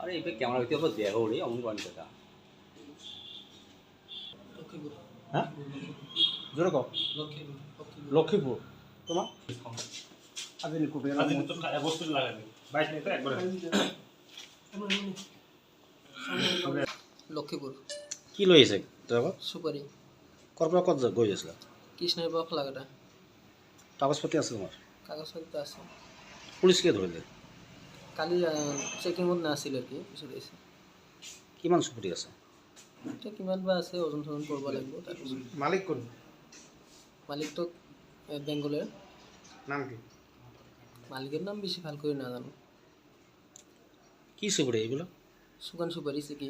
আরে এই ক্যামেরা ভিতরে তো দেখো রে অমন কোন কথা হ্যাঁ জোরে কও লক্ষ্মীপুর তোমার আদিন কুটে আদিন তো বস্তু লাগাবে 22 মিনিট একবার লক্ষ্মীপুর কি লইছে তো সুপারি করপরা কত গই আসলা কৃষ্ণের বক লাগাটা কাগজপত্র আছে তোমার কাগজপত্র আছে পুলিশকে ধরলে কালি চেকিং মত না আছিল আর কি পিছত এসে কিমান সুপুরি আছে এটা কিমান বা আছে ওজন ওজন করব লাগিব তাৰপিছত মালিক কোন মালিক তো বেঙ্গলের নাম কি মালিকের নাম বেশি ভাল করে না জানো কি সুপুরি এগুলো সুগান সুপারি সে কি